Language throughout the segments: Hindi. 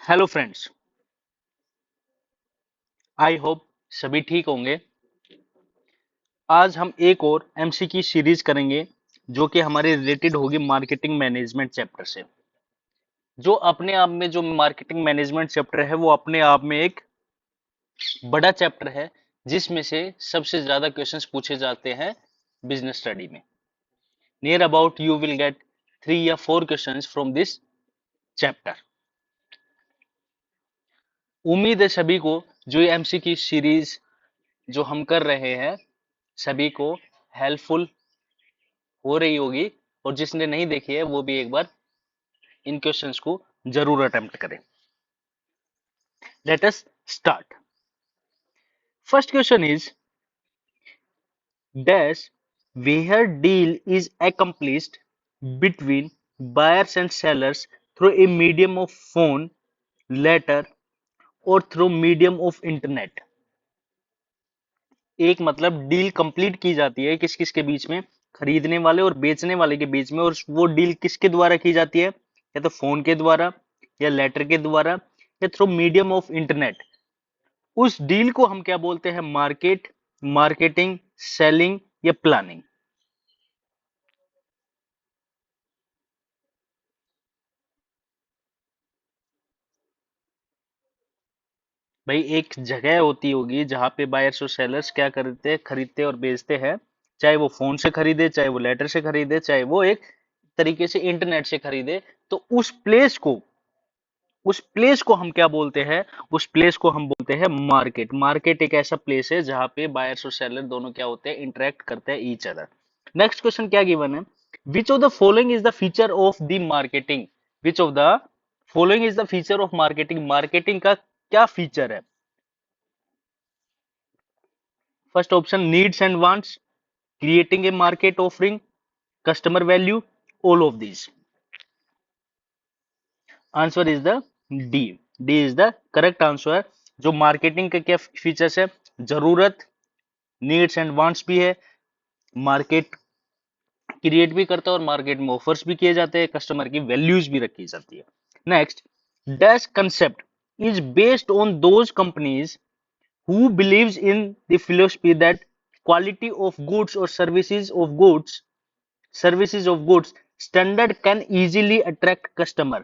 हेलो फ्रेंड्स, आई होप सभी ठीक होंगे। आज हम एक और एमसी की सीरीज करेंगे जो कि हमारे रिलेटेड होगी मार्केटिंग मैनेजमेंट चैप्टर से। जो अपने आप में जो मार्केटिंग मैनेजमेंट चैप्टर है वो अपने आप में एक बड़ा चैप्टर है जिसमें से सबसे ज्यादा क्वेश्चंस पूछे जाते हैं बिजनेस स्टडी में। Near about you will get 3 या 4 क्वेश्चंस फ्रॉम दिस चैप्टर। उम्मीद है सभी को जो ये एमसी की सीरीज जो हम कर रहे हैं सभी को हेल्पफुल हो रही होगी, और जिसने नहीं देखी है वो भी एक बार इन क्वेश्चंस को जरूर अटेम्प्ट करें। Let us start. First question is dash where deal is accomplished between buyers and sellers through a medium of phone, letter or through medium of internet। एक मतलब डील कंप्लीट की जाती है किस किस के बीच में, खरीदने वाले और बेचने वाले के बीच में, और वो डील किसके द्वारा की जाती है, या तो फोन के द्वारा या लेटर के द्वारा या थ्रू मीडियम ऑफ इंटरनेट। उस डील को हम क्या बोलते हैं, मार्केट, मार्केटिंग, सेलिंग या प्लानिंग। भाई एक जगह होती होगी जहां पे बायर्स और सेलर्स क्या करते हैं, खरीदते और बेचते हैं। चाहे वो फोन से खरीदे, चाहे वो लेटर से खरीदे, चाहे वो एक तरीके से इंटरनेट से खरीदे, तो उस प्लेस को हम क्या बोलते हैं, उस प्लेस को हम बोलते हैं मार्केट। मार्केट एक ऐसा प्लेस है जहां पे बायर्स और सेलर दोनों क्या होते हैं, इंटरेक्ट करते हैं ईच अदर। नेक्स्ट क्वेश्चन क्या गिवन है, which of the following is the feature of the marketing. Which of the following is the feature of marketing. Marketing का क्या फीचर है। First option needs and wants, creating a market offering, customer value, all of these. Answer is the D. D is the correct answer. जो मार्केटिंग के क्या फीचर्स है, जरूरत, नीड्स एंड वांट्स भी है, मार्केट क्रिएट भी करता है और मार्केट में ऑफर्स भी किए जाते हैं, कस्टमर की वैल्यूज भी रखी जाती है। Next, dash concept is based on those companies who believes in the philosophy that quality of goods or services of goods standard can easily attract customer।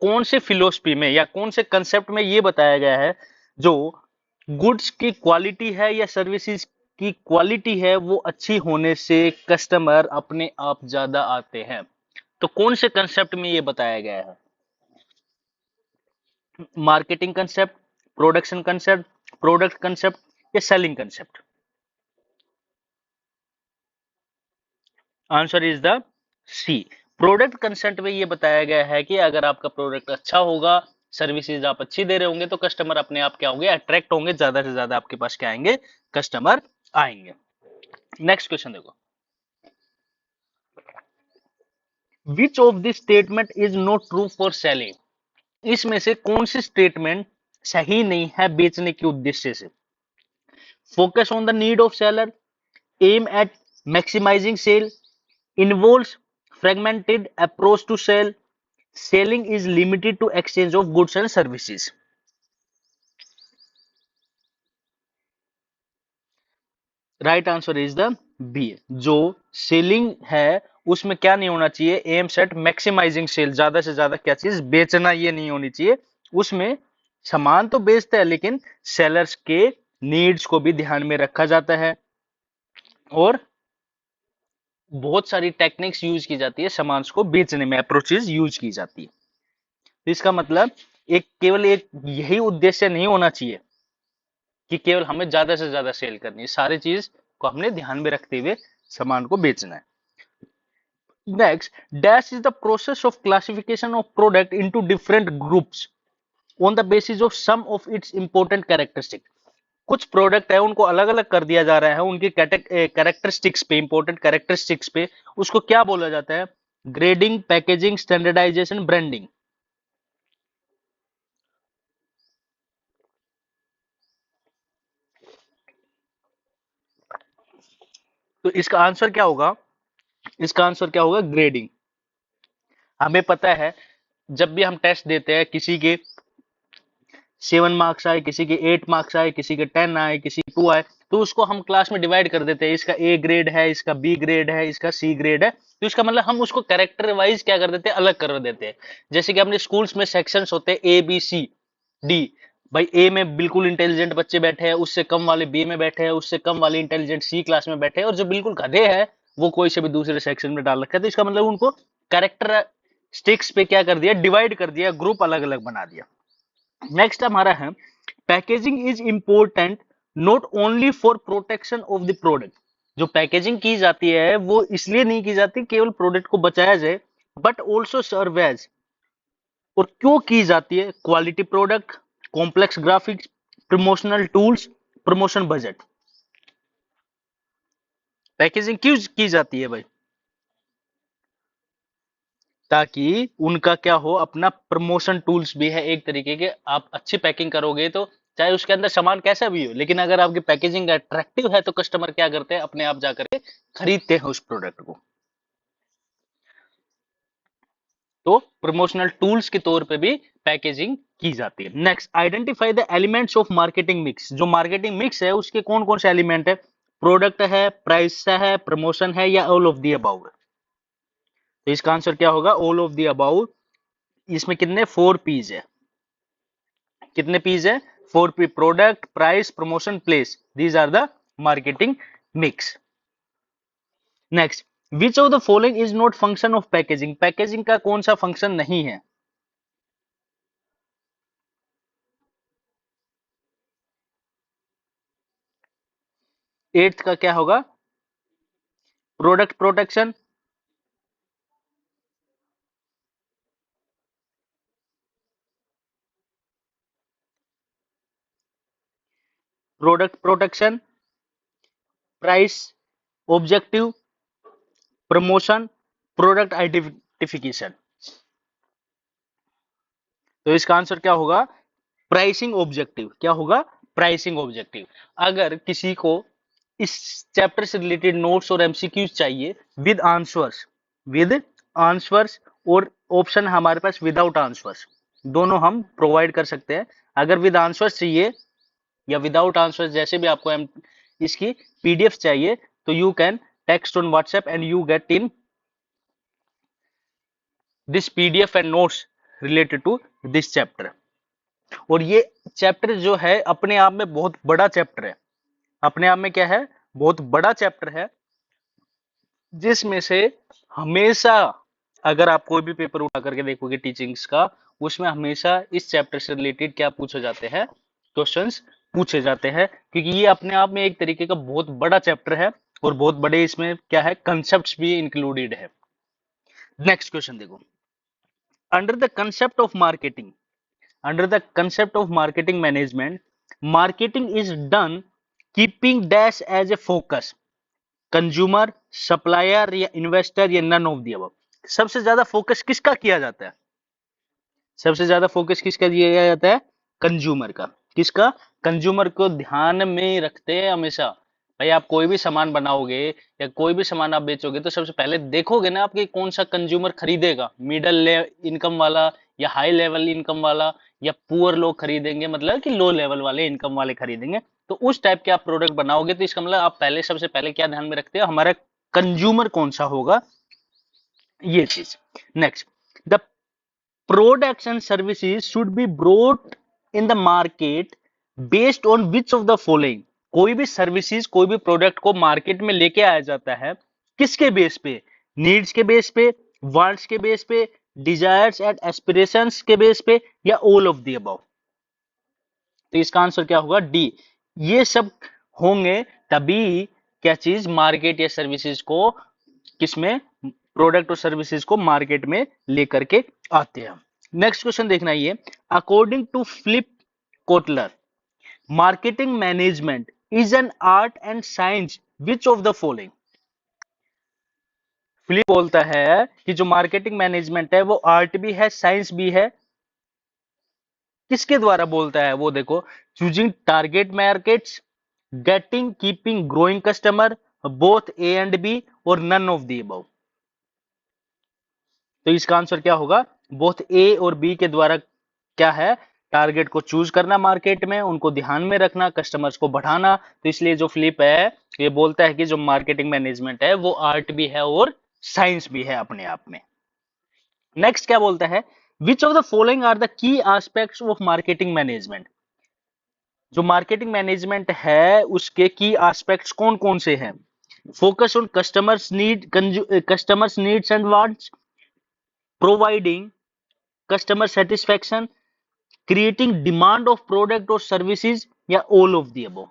कौन से फिलोसफी में या कौन से कंसेप्ट में ये बताया गया है, जो गुड्स की क्वालिटी है या सर्विसेज की क्वालिटी है वो अच्छी होने से कस्टमर अपने आप ज्यादा आते हैं। तो कौन से कंसेप्ट में ये बताया गया है, marketing concept, production concept, product concept या selling concept. Answer is the C. Product concept में ये बताया गया है कि अगर आपका प्रोडक्ट अच्छा होगा, सर्विसेज आप अच्छी दे रहे होंगे, तो कस्टमर अपने आप क्या होंगे, अट्रैक्ट होंगे, ज्यादा से ज्यादा आपके पास क्या आएंगे, कस्टमर आएंगे। नेक्स्ट क्वेश्चन देखो, which of this statement is not true for selling. इसमें से कौन सी स्टेटमेंट सही नहीं है बेचने के उद्देश्य से। Focus on the need of seller, aim at maximising sale, involves fragmented approach to sell, selling is limited to exchange of goods and services। Right answer is the B. जो सेलिंग है उसमें क्या नहीं होना चाहिए, एम सेट मैक्सिमाइजिंग सेल, ज्यादा से ज्यादा क्या चीज बेचना, ये नहीं होनी चाहिए। उसमें सामान तो बेचते हैं लेकिन सेलर्स के नीड्स को भी ध्यान में रखा जाता है, और बहुत सारी टेक्निक्स यूज की जाती है सामान को बेचने में, अप्रोचेज यूज की जाती है। तो इसका मतलब एक केवल एक यही उद्देश्य नहीं होना चाहिए कि केवल हमें ज्यादा से ज्यादा सेल करनी है, सारी चीज को हमने ध्यान में रखते हुए सामान को बेचना है। Next, dash is the process of classification of product into different groups on the basis of some of its important characteristic. कुछ प्रोडक्ट है उनको अलग अलग कर दिया जा रहा है उनकी कैरेक्टरिस्टिक्स पे, इंपॉर्टेंट कैरेक्टरिस्टिक्स पे, उसको क्या बोला जाता है, ग्रेडिंग, पैकेजिंग, स्टैंडर्डाइजेशन, ब्रांडिंग। तो इसका आंसर क्या होगा, इसका आंसर क्या होगा, ग्रेडिंग। हमें पता है जब भी हम टेस्ट देते हैं किसी के 7 मार्क्स आए, किसी के 8 मार्क्स आए, किसी के 10 आए, किसी के 2 आए, तो उसको हम क्लास में डिवाइड कर देते हैं, इसका ए ग्रेड है, इसका बी ग्रेड है, इसका सी ग्रेड है। तो इसका मतलब हम उसको कैरेक्टर वाइज क्या कर देते हैं, अलग कर देते हैं। जैसे कि अपने स्कूल्स में सेक्शंस होते हैं ए बी सी डी, भाई ए में बिल्कुल इंटेलिजेंट बच्चे बैठे हैं, उससे कम वाले बी में बैठे हैं, उससे कम वाले इंटेलिजेंट सी क्लास में बैठे हैं, और जो बिल्कुल गधे हैं वो कोई से भी दूसरे सेक्शन में डाल रखा है। तो इसका मतलब उनको कैरेक्टर स्टिक्स पे क्या कर दिया, डिवाइड कर दिया, ग्रुप अलग अलग बना दिया। नेक्स्ट हमारा है packaging is important not only for protection of the product. जो पैकेजिंग की जाती है वो इसलिए नहीं की जाती केवल प्रोडक्ट को बचाया जाए, बट ऑल्सो सर्व एज, और क्यों की जाती है, quality product, complex graphics, promotional tools, promotion budget. Packaging क्यों की जाती है भाई, ताकि उनका क्या हो, अपना प्रमोशन टूल्स भी है एक तरीके के। आप अच्छी पैकिंग करोगे तो चाहे उसके अंदर सामान कैसा भी हो, लेकिन अगर आपकी पैकेजिंग अट्रैक्टिव है तो कस्टमर क्या करते हैं, अपने आप जाकर के खरीदते हैं उस प्रोडक्ट को। तो प्रमोशनल टूल्स के तौर पे भी पैकेजिंग की जाती है। Next, identify the elements of marketing mix. जो मार्केटिंग मिक्स है उसके कौन कौन से एलिमेंट है, प्रोडक्ट है, प्राइस है, प्रमोशन है, या ऑल ऑफ दी अबाउ। तो इसका आंसर क्या होगा, ऑल ऑफ दी अबाउ। इसमें कितने 4 पीस है, कितने पीस है, 4 P, product, price, promotion, place, these are the marketing mix. Next, which of the following is not function of packaging. Packaging का कौन सा फंक्शन नहीं है। एट्थ का क्या होगा, product protection, product protection, price objective, promotion, product identification. तो इसका आंसर क्या होगा, प्राइसिंग ऑब्जेक्टिव। क्या होगा, प्राइसिंग ऑब्जेक्टिव। अगर किसी को इस चैप्टर से रिलेटेड नोट्स और एमसीक्यूज चाहिए विद आंसर्स, विद आंसर्स, और ऑप्शन हमारे पास विदाउट आंसर्स, दोनों हम प्रोवाइड कर सकते हैं। अगर विद आंसर्स चाहिए या विदाउट आंसर्स, जैसे भी आपको इसकी पीडीएफ चाहिए, तो you can text on WhatsApp and you get in this PDF and notes related to this chapter. और ये चैप्टर जो है अपने आप में बहुत बड़ा चैप्टर है, अपने आप में क्या है, बहुत बड़ा चैप्टर है, जिसमें से हमेशा अगर आप कोई भी पेपर उठा करके देखोगे टीचिंग्स का, उसमें हमेशा इस चैप्टर से रिलेटेड क्या पूछे जाते हैं, क्वेश्चंस पूछे जाते हैं, क्योंकि ये अपने आप में एक तरीके का बहुत बड़ा चैप्टर है, और बहुत बड़े इसमें क्या है, कंसेप्ट भी इंक्लूडेड है। नेक्स्ट क्वेश्चन देखो, under the concept of marketing, under the concept of marketing management, marketing is done keeping dash as a focus, consumer, supplier, या इन्वेस्टर, या नन ऑफ दी अबव। सबसे ज्यादा फोकस किसका किया जाता है, सबसे ज्यादा फोकस किसका दिया जाता है, कंज्यूमर का। किसका, कंज्यूमर को ध्यान में रखते हैं हमेशा। भाई आप कोई भी सामान बनाओगे या कोई भी सामान आप बेचोगे तो सबसे पहले देखोगे ना आपके कौन सा कंज्यूमर खरीदेगा, मिडल इनकम वाला, या हाई लेवल इनकम वाला, या पुअर लोग खरीदेंगे, मतलब कि लो लेवल वाले इनकम वाले खरीदेंगे। तो उस टाइप के आप प्रोडक्ट बनाओगे तो इसका मतलब आप पहले सबसे पहले क्या ध्यान में रखते हो, हमारा कंज्यूमर कौन सा होगा, ये चीज। Next, the products and services should be brought in the market based on which of the following। कोई भी सर्विसेज, कोई भी प्रोडक्ट को मार्केट में लेके आया जाता है किसके बेस पे, नीड्स के बेस पे, वांट्स के बेस पे, डिजायर्स एंड एस्पिरेशंस के बेस पे, या ऑल ऑफ द अबव। तो इसका आंसर क्या होगा, डी। ये सब होंगे तभी क्या चीज, मार्केट या सर्विसेज को, किसमें, प्रोडक्ट और सर्विसेज को मार्केट में लेकर के आते हैं। नेक्स्ट क्वेश्चन देखना, ये according to Philip Kotler, marketing management is an art and science which of the following. Philip बोलता है कि जो मार्केटिंग मैनेजमेंट है वो आर्ट भी है, साइंस भी है। किसके द्वारा बोलता है वो देखो, choosing target markets, getting keeping growing customer, both A and B, और नन ऑफ दी अबव। तो इसका आंसर क्या होगा, बोथ ए और बी के द्वारा क्या है, टारगेट को चूज करना मार्केट में, उनको ध्यान में रखना, कस्टमर्स को बढ़ाना। तो इसलिए जो फिलिप है ये बोलता है कि जो मार्केटिंग मैनेजमेंट है वो आर्ट भी है और साइंस भी है अपने आप में। नेक्स्ट क्या बोलता है, which of the following are the key aspects of marketing management. जो मार्केटिंग मैनेजमेंट है उसके की एस्पेक्ट्स कौन कौन से हैं। Focus on customers needs and wants, providing customer satisfaction, creating demand of product और सर्विसेज, या ऑल ऑफ द अबव।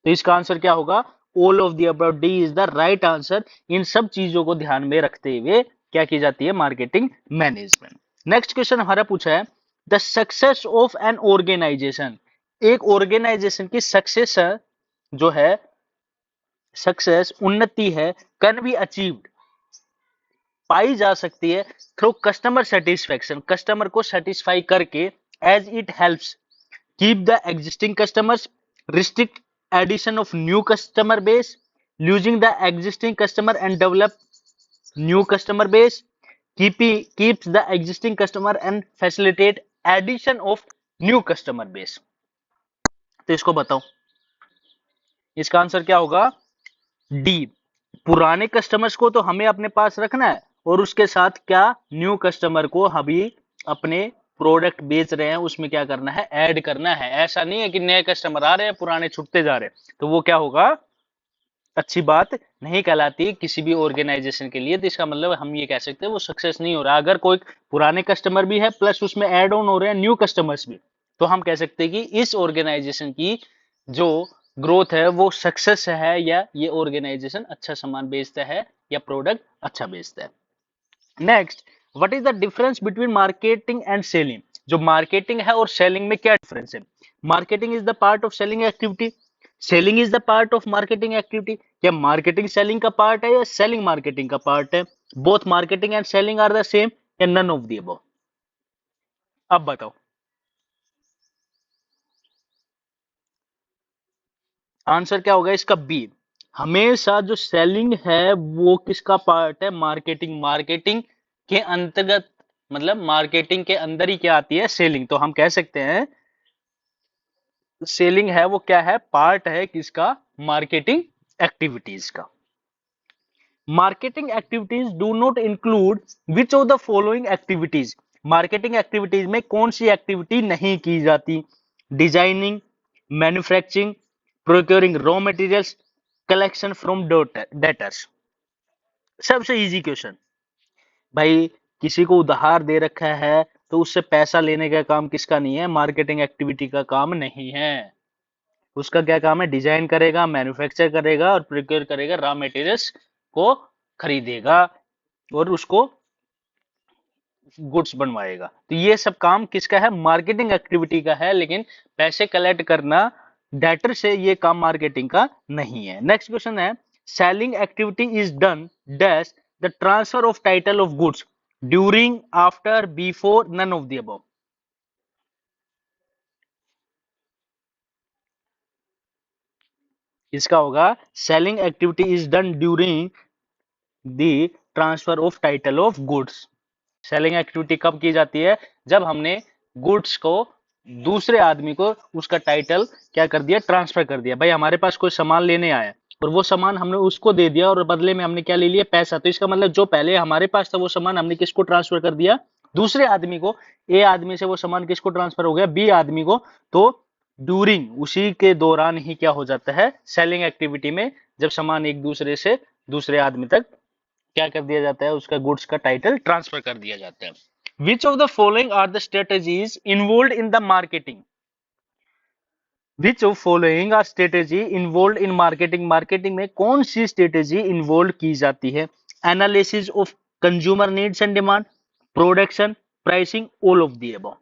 तो इसका आंसर क्या होगा, all of the above. D is the right answer. इन सब चीजों को ध्यान में रखते हुए क्या की जाती है, मार्केटिंग मैनेजमेंट। नेक्स्ट क्वेश्चन हमारा पूछा है, the success of an organisation. एक ऑर्गेनाइजेशन की सक्सेस जो है, सक्सेस उन्नति है, कैन बी अचीव्ड पाई जा सकती है थ्रू कस्टमर सेटिस्फेक्शन, कस्टमर को सेटिस्फाई करके, as it helps keep the existing customers, restrict addition of new customer base, losing the existing customer and develop new customer base, keeps the existing customer and facilitate addition of new customer base। तो इसको बताओ, इसका आंसर क्या होगा, डी। पुराने कस्टमर्स को तो हमें अपने पास रखना है और उसके साथ क्या, न्यू कस्टमर को अभी अपने प्रोडक्ट बेच रहे हैं उसमें क्या करना है, ऐड करना है। ऐसा नहीं है कि नए कस्टमर आ रहे हैं पुराने छुटते जा रहे हैं, तो वो क्या होगा, अच्छी बात नहीं कहलाती किसी भी ऑर्गेनाइजेशन के लिए। तो इसका मतलब हम ये कह सकते हैं वो सक्सेस नहीं हो रहा। अगर कोई पुराने कस्टमर भी है प्लस उसमें ऐड ऑन हो रहे हैं न्यू कस्टमर्स भी, तो हम कह सकते हैं कि इस ऑर्गेनाइजेशन की जो ग्रोथ है वो सक्सेस है, या ये ऑर्गेनाइजेशन अच्छा सामान बेचता है या प्रोडक्ट अच्छा बेचता है। Next, what is the difference between marketing and selling. जो मार्केटिंग है और सेलिंग में क्या डिफरेंस है। Marketing is the part of selling activity, selling is the part of marketing activity. क्या मार्केटिंग सेलिंग का पार्ट है या सेलिंग मार्केटिंग का पार्ट है। Both marketing and selling are the same या नन ऑफ द अबव। अब बताओ, आंसर क्या होगा इसका, बी। हमेशा जो सेलिंग है वो किसका पार्ट है, मार्केटिंग। मार्केटिंग के अंतर्गत, मतलब मार्केटिंग के अंदर ही क्या आती है, सेलिंग। तो हम कह सकते हैं सेलिंग है वो क्या है, पार्ट है किसका, मार्केटिंग एक्टिविटीज का। Marketing activities do not include which of the following activities. Marketing activities में कौन सी एक्टिविटी नहीं की जाती, designing, manufacturing, procuring raw materials, collection from debtors. सबसे इजी क्वेश्चन भाई, किसी को उधार दे रखा है तो उससे पैसा लेने का काम किसका नहीं है, मार्केटिंग एक्टिविटी का काम नहीं है। उसका क्या काम है, डिजाइन करेगा, मैन्युफैक्चर करेगा और प्रोक्योर करेगा, रॉ मटेरियल्स को खरीदेगा और उसको गुड्स बनवाएगा। तो ये सब काम किसका है, मार्केटिंग एक्टिविटी का है। लेकिन पैसे कलेक्ट करना डेटर से, ये काम मार्केटिंग का नहीं है। नेक्स्ट क्वेश्चन है, selling activity is done dash the transfer of title of goods during, after, before, none of the above. इसका होगा, selling activity is done during the transfer of title of goods. Selling activity कब की जाती है, जब हमने गुड्स को दूसरे आदमी को उसका टाइटल क्या कर दिया, ट्रांसफर कर दिया। भाई हमारे पास कोई सामान लेने आया और वो सामान हमने उसको दे दिया और बदले में हमने क्या ले लिया, पैसा। तो इसका मतलब जो पहले हमारे पास था वो सामान हमने किसको ट्रांसफर कर दिया, दूसरे आदमी को। ए आदमी से वो सामान किसको ट्रांसफर हो गया, बी आदमी को। तो ड्यूरिंग, उसी के दौरान ही क्या हो जाता है, सेलिंग एक्टिविटी में, जब सामान एक दूसरे से दूसरे आदमी तक क्या कर दिया जाता है, उसका गुड्स का टाइटल ट्रांसफर कर दिया जाता है। Which of the following are the strategies involve in the marketing. Which of following are strategy involve in marketing. मार्केटिंग में कौन सी स्ट्रेटेजी इन्वॉल्व की जाती है, analysis of consumer needs and demand, production, pricing, all of the above.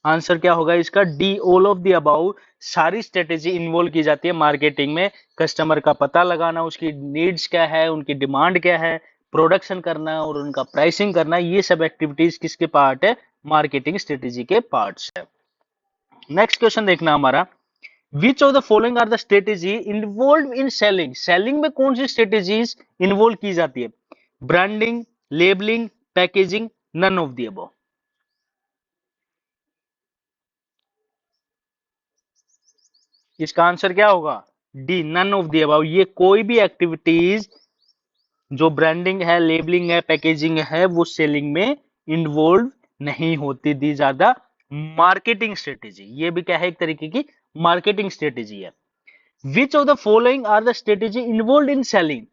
Answer क्या होगा इसका, D, all of the above. सारी स्ट्रेटेजी इन्वॉल्व की जाती है मार्केटिंग में। कस्टमर का पता लगाना, उसकी नीड्स क्या है, उनकी डिमांड क्या है, प्रोडक्शन करना और उनका प्राइसिंग करना, ये सब एक्टिविटीज किसके पार्ट है, मार्केटिंग स्ट्रेटेजी के पार्ट्स है। नेक्स्ट क्वेश्चन देखना हमारा, which of the following are the strategy involve in selling. Selling में कौन सी स्ट्रेटेजीज इन्वॉल्व की जाती है, branding, labelling, packaging, none of the above. इसका आंसर क्या होगा? D, none of the above. ये कोई भी एक्टिविटीज जो ब्रांडिंग है, लेबलिंग है, पैकेजिंग है, वो सेलिंग में इन्वॉल्व नहीं होती। दी ज्यादा मार्केटिंग स्ट्रेटेजी, ये भी क्या है? एक तरीके की मार्केटिंग स्ट्रेटेजी है। Which of the following are the strategy involve in selling?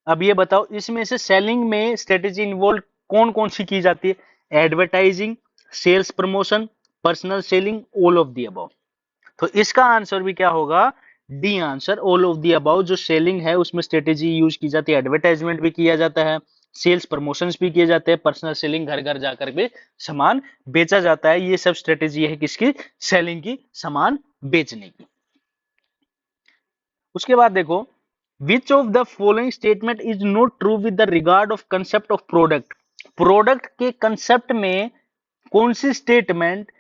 अब ये बताओ, इसमें से सेलिंग में स्ट्रेटेजी इन्वॉल्व कौन कौन सी की जाती है? Advertising, sales promotion, personal selling, all of the above. तो इसका आंसर भी क्या होगा? D answer, all of the above. जो सेलिंग है उसमें स्ट्रेटेजी यूज की जाती है, एडवर्टाइजमेंट भी किया जाता है, सेल्स प्रमोशंस भी किए जाते हैं, पर्सनल सेलिंग, घर घर जाकर भी सामान बेचा जाता है। ये सब स्ट्रेटेजी है किसकी? सेलिंग की, सामान बेचने की। उसके बाद देखो, which of the following statement is not true with the regard of concept of product? Product के कंसेप्ट में कौन सी स्टेटमेंट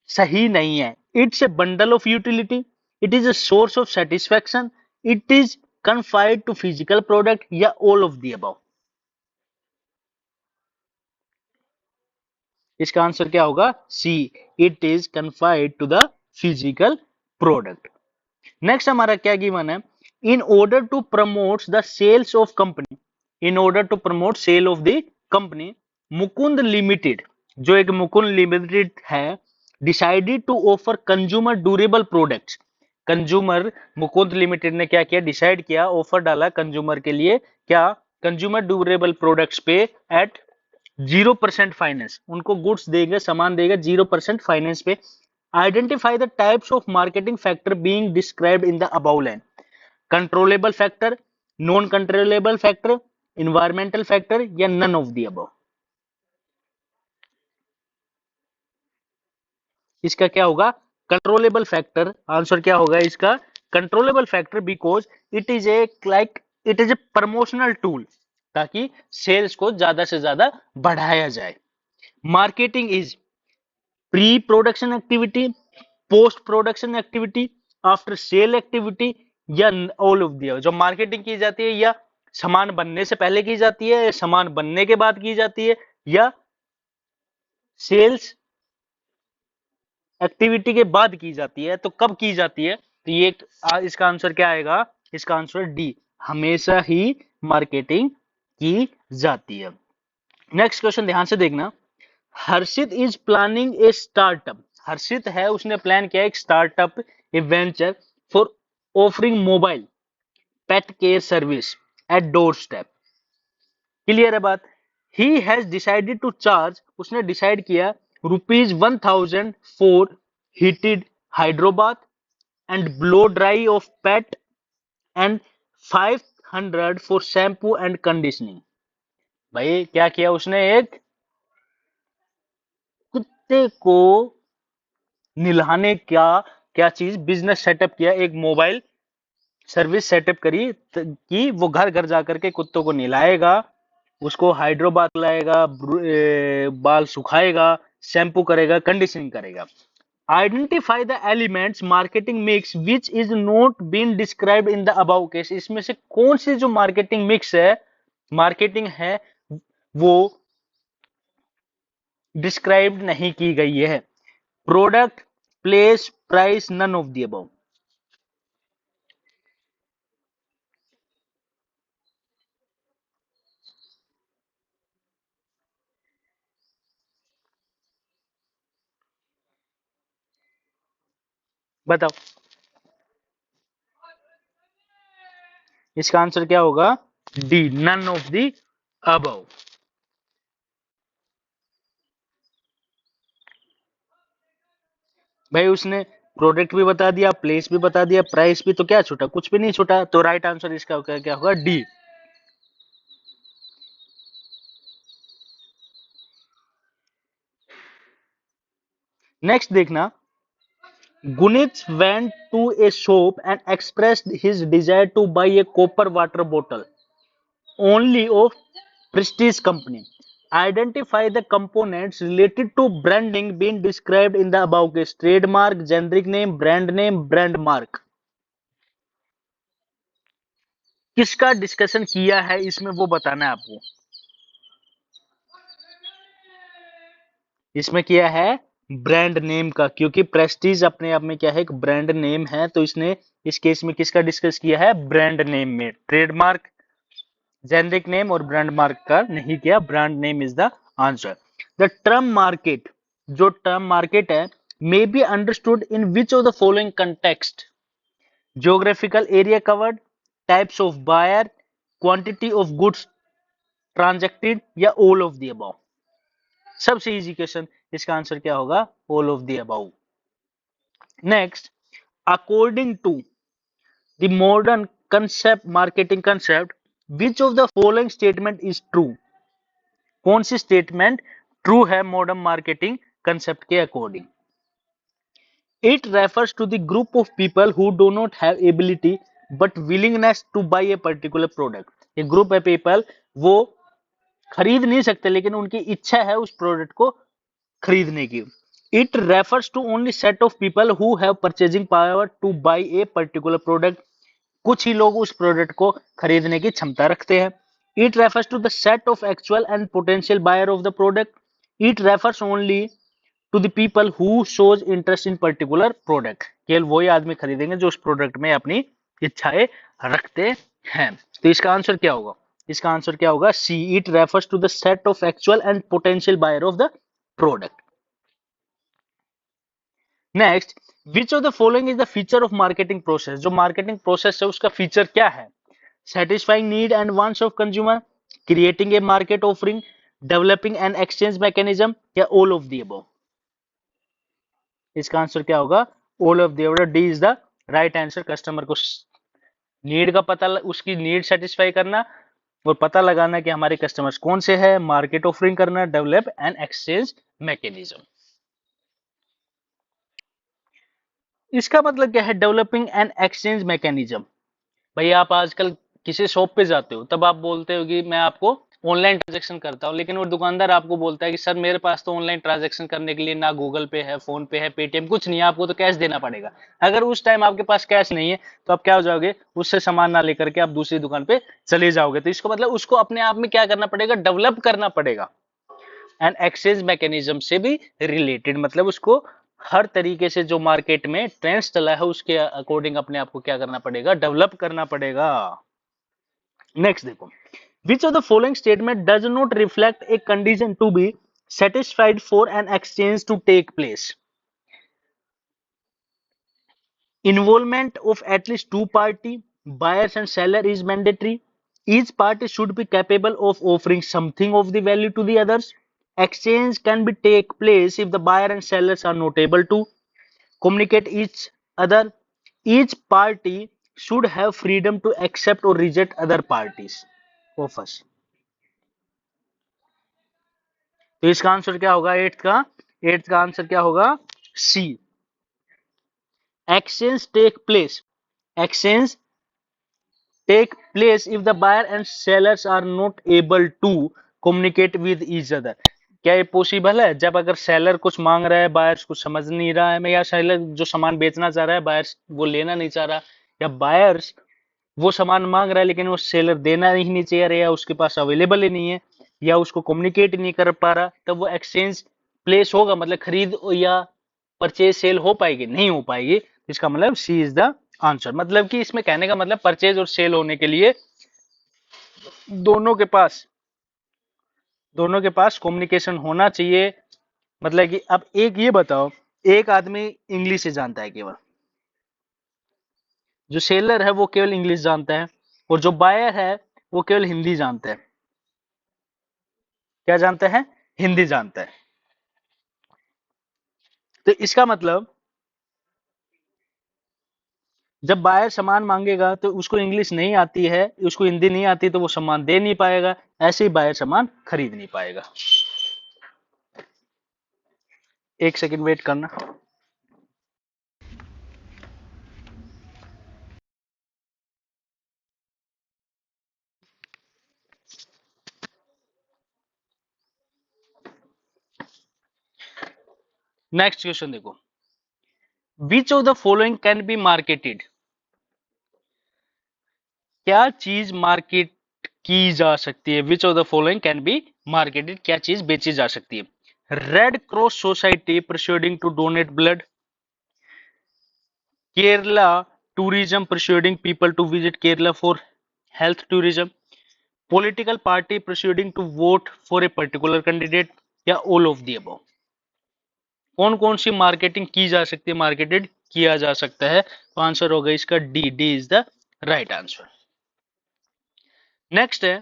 सही नहीं है? It's a bundle of utility, it is a source of satisfaction, it is confined to physical product, या ऑल ऑफ द अबव। इसका आंसर क्या होगा? C, it is confined to the physical product. Next हमारा क्या गिवन है? In order to promote the sales of company, in order to promote sale of the company, Mukund limited, जो एक मुकुंद लिमिटेड है, decided to offer consumer durable products. Consumer, Mukund limited ने क्या किया? डिसाइड किया, ऑफर डाला कंज्यूमर के लिए, क्या? कंज्यूमर ड्यूरेबल प्रोडक्ट्स पे एट 0% फाइनेंस। उनको गुड्स देंगे, सामान देगा 0% फाइनेंस पे। Identify the types of marketing factor being described in the above line. Controllable factor, non controllable factor, environmental factor, या नन ऑफ द अबव। इसका क्या होगा? Controllable factor. आंसर क्या होगा इसका? Controllable factor, because it is a like, it is a promotional tool, ताकि सेल्स को ज्यादा से ज्यादा बढ़ाया जाए। Marketing is pre production activity, post production activity, after sale activity, या ऑल ऑफ दी। जो मार्केटिंग की जाती है, या सामान बनने से पहले की जाती है, या सामान बनने के बाद की जाती है, या सेल्स एक्टिविटी के बाद की जाती है। तो कब की जाती है? तो ये इसका आंसर क्या आएगा? इसका आंसर डी, हमेशा ही मार्केटिंग की जाती है। नेक्स्ट क्वेश्चन ध्यान से देखना। Harshit is planning a startup, Harshit है, उसने प्लान किया एक startup, a venture for offering mobile pet care service at door step. Clear है बात? He has decided to charge, उसने डिसाइड किया ₹1000 for heated hydrobath and blow dry of pet, and 500 for shampoo and conditioning. भाई क्या किया उसने? एक कुत्ते को निल्हाने का क्या चीज बिजनेस सेटअप किया, एक मोबाइल सर्विस सेटअप करी कि वो घर घर जाकर के कुत्तों को नहलाएगा, उसको हाइड्रोबाथ लाएगा, बाल सुखाएगा, शैम्पू करेगा, कंडीशनिंग करेगा। Identify the elements marketing mix which is not been described in the above case. इसमें से कौन सी जो मार्केटिंग मिक्स है, मार्केटिंग है, वो डिस्क्राइब नहीं की गई है? Product, place, price, none of the above. बताओ, इसका आंसर क्या होगा? D, none of the above. भाई उसने प्रोडक्ट भी बता दिया, प्लेस भी बता दिया, प्राइस भी, तो क्या छूटा? कुछ भी नहीं छूटा। तो राइट आंसर इसका क्या होगा? डी। नेक्स्ट देखना। Guneet went to a shop and expressed his desire to buy a copper water bottle only of prestige company. Identify the components related to branding being described in the above case. Trademark, generic name, brand mark. किसका डिस्कशन किया है इसमें, वो बताना है आपको। इसमें किया है ब्रांड नेम का, क्योंकि प्रेस्टीज अपने आप में क्या है, एक ब्रांड नेम है, तो इसने इस केस में किसका डिस्कस किया है, ब्रांड नेम में। ट्रेडमार्क, जेनरिक नेम और ब्रांड मार्क का नहीं किया, brand name is the answer. The term market, जो टर्म मार्केट है, may be understood in which of the following context, geographical area covered, types of buyer, quantity of goods transacted, या ऑल ऑफ द अबव। सबसे इजी क्वेश्चन, इसका आंसर क्या होगा, all of the above. Next, according to the modern concept marketing concept, which of the following statement is true? कौन सी स्टेटमेंट ट्रू है मॉडर्न मार्केटिंग कंसेप्ट के according? It refers to the group of people who do not have ability but willingness to buy a particular product. एक ग्रुप है पीपल, वो खरीद नहीं सकते लेकिन उनकी इच्छा है उस प्रोडक्ट को खरीदने की। It refers to only set of people who have purchasing power to buy a particular product. कुछ ही लोग उस प्रोडक्ट को खरीदने की क्षमता रखते हैं। It refers to the set of actual and potential buyer of the product. It refers only to the people who shows interest in particular product. केवल वही आदमी खरीदेंगे जो उस प्रोडक्ट में अपनी इच्छाएं रखते हैं। तो इसका आंसर क्या होगा, इसका आंसर क्या होगा, C. It refers to the set of actual and potential buyer of the product. Next, which of the following is the feature of marketing process. जो मार्केटिंग प्रोसेस है उसका फीचर क्या है? satisfying need and wants of consumer, creating a market offering, developing an exchange mechanism, या all of the above। इसका आंसर क्या होगा, all of the above। D is the right answer. Customer को नीड का पता, उसकी नीड सेटिस्फाई करना और पता लगाना कि हमारे कस्टमर्स कौन से हैं, मार्केट ऑफरिंग करना, डेवलप एंड एक्सचेंज मैकेनिज्म। इसका मतलब क्या है, डेवलपिंग एंड एक्सचेंज मैकेनिज्म? भाई आप आजकल किसी शॉप पे जाते हो, तब आप बोलते हो कि मैं आपको ऑनलाइन ट्रांजेक्शन करता हूँ, लेकिन वो दुकानदार आपको बोलता है कि सर मेरे पास तो ऑनलाइन ट्रांजेक्शन करने के लिए ना गूगल पे है, फोन पे है, पेटीएम कुछ नहीं है, आपको तो कैश देना पड़ेगा। अगर उस टाइम आपके पास कैश नहीं है तो आप क्या हो जाओगे, उससे सामान ना लेकर के आप दूसरी दुकान पे चले जाओगे। तो इसको मतलब उसको अपने आप में क्या करना पड़ेगा, डेवलप करना पड़ेगा। एंड एक्सचेंज मैकेनिज्म से भी रिलेटेड, मतलब उसको हर तरीके से जो मार्केट में ट्रेंड्स चला है उसके अकॉर्डिंग अपने आप को क्या करना पड़ेगा, डेवलप करना पड़ेगा। नेक्स्ट देखो, which of the following statement does not reflect a condition to be satisfied for an exchange to take place? Involvement of at least two party, buyers and seller is mandatory. Each party should be capable of offering something of the value to the others. Exchange can be take place if the buyer and sellers are not able to communicate each other. Each party should have freedom to accept or reject other parties offers. तो इसका आंसर क्या होगा, एट्थ का आंसर क्या होगा, C. Exchange take place, exchange take place if the buyer and sellers are not able to communicate with each other. क्या ये पॉसिबल है? जब अगर सेलर कुछ मांग रहा है, बायर्स कुछ समझ नहीं रहा है, मैं या सेलर जो सामान बेचना चाह रहा है बायर्स वो लेना नहीं चाह रहा, या बायर्स वो सामान मांग रहा है लेकिन वो सेलर देना ही नहीं चाह रहा, या उसके पास अवेलेबल ही नहीं है, या उसको कम्युनिकेट नहीं कर पा रहा, तब वो एक्सचेंज प्लेस होगा, मतलब खरीद या परचेज सेल हो पाएगी, नहीं हो पाएगी। इसका मतलब सी इज द आंसर। मतलब कि इसमें कहने का मतलब परचेज और सेल होने के लिए दोनों के पास कम्युनिकेशन होना चाहिए। मतलब कि अब एक ये बताओ, एक आदमी इंग्लिश से जानता है केवल, जो सेलर है वो केवल इंग्लिश जानता है, और जो बायर है वो केवल हिंदी जानता है। क्या जानता है? हिंदी जानता है। तो इसका मतलब जब बायर सामान मांगेगा तो उसको इंग्लिश नहीं आती है, उसको हिंदी नहीं आती, तो वो सामान दे नहीं पाएगा, ऐसे ही बायर सामान खरीद नहीं पाएगा। एक सेकंड वेट करना। नेक्स्ट क्वेश्चन देखो, which of the following can be marketed. क्या चीज मार्केट की जा सकती है? Which of the following can be marketed, क्या चीज बेची जा सकती है? Red Cross Society proceeding to donate blood. Kerala tourism persuading people to visit Kerala for health tourism. Political party proceeding to vote for a particular candidate, या all of the above. कौन कौन सी मार्केटिंग की जा सकती है, मार्केटेड किया जा सकता है? तो आंसर होगा इसका D, D is the right answer. Next है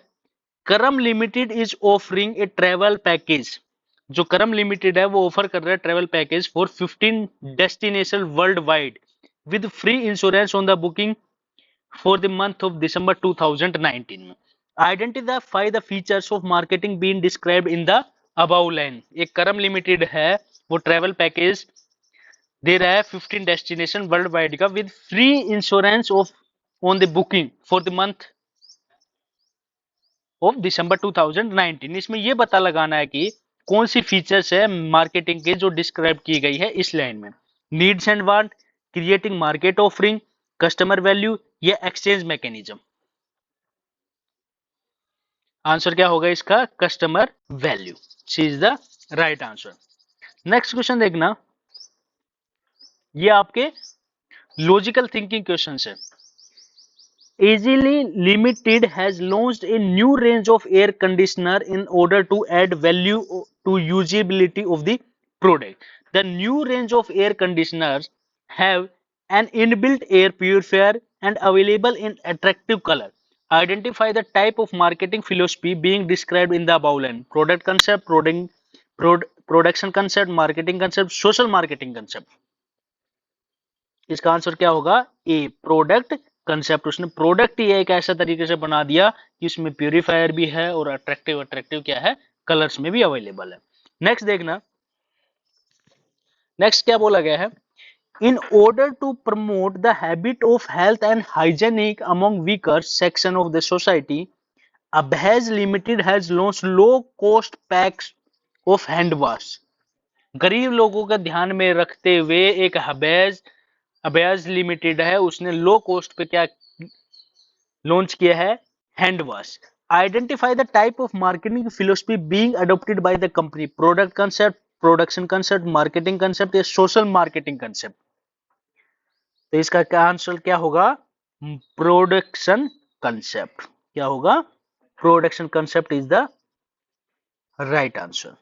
करम limited is offering A travel package. जो करम लिमिटेड है वो ऑफर कर रहा है travel package for 15 destination world wide with free insurance on the booking for the month of December 2019 में। Identify the features of marketing being described in the above line. एक करम लिमिटेड है वो ट्रेवल पैकेज दे रहा है 15 डेस्टिनेशन वर्ल्ड वाइड का with free insurance of on the booking for the month of December 2019। इसमें ये पता लगाना है कि कौन सी फीचर्स है मार्केटिंग के जो डिस्क्राइब की गई है इस लाइन में। Needs and want, creating market offering, customer value या एक्सचेंज मैकेनिज्म। आंसर क्या होगा इसका? Customer value. C is the right answer. Next question देखना, ये आपके लॉजिकल थिंकिंग क्वेश्चन है। Easily Limited has launched a new range of air conditioner in order to add value to usability of the product. The new range of air conditioners have an inbuilt air purifier and available in attractive color. Identify the type of marketing philosophy being described in the above line. Product concept, production concept, marketing concept, social marketing concept. इसका आंसर क्या होगा? ए, प्रोडक्ट कंसेप्ट। उसने प्रोडक्ट ही एक ऐसा तरीके से बना दिया कि इसमें प्यूरिफायर भी है और अट्रैक्टिव अट्रैक्टिव क्या है, कलर्स में भी अवेलेबल है। नेक्स्ट देखना, नेक्स्ट क्या बोला गया है? In order to promote the habit of health and hygienic among weaker section of the society, अबैज limited has launched low cost packs of hand wash. गरीब लोगों का ध्यान में रखते हुए एक अबैज लिमिटेड है, उसने लो कॉस्ट पे क्या लॉन्च किया है? Hand wash. Identify the type of marketing philosophy being adopted by the company. Product concept, production concept, marketing concept या सोशल मार्केटिंग कंसेप्ट। तो इसका क्या आंसर क्या होगा? Production concept. क्या होगा? Production concept is the right answer.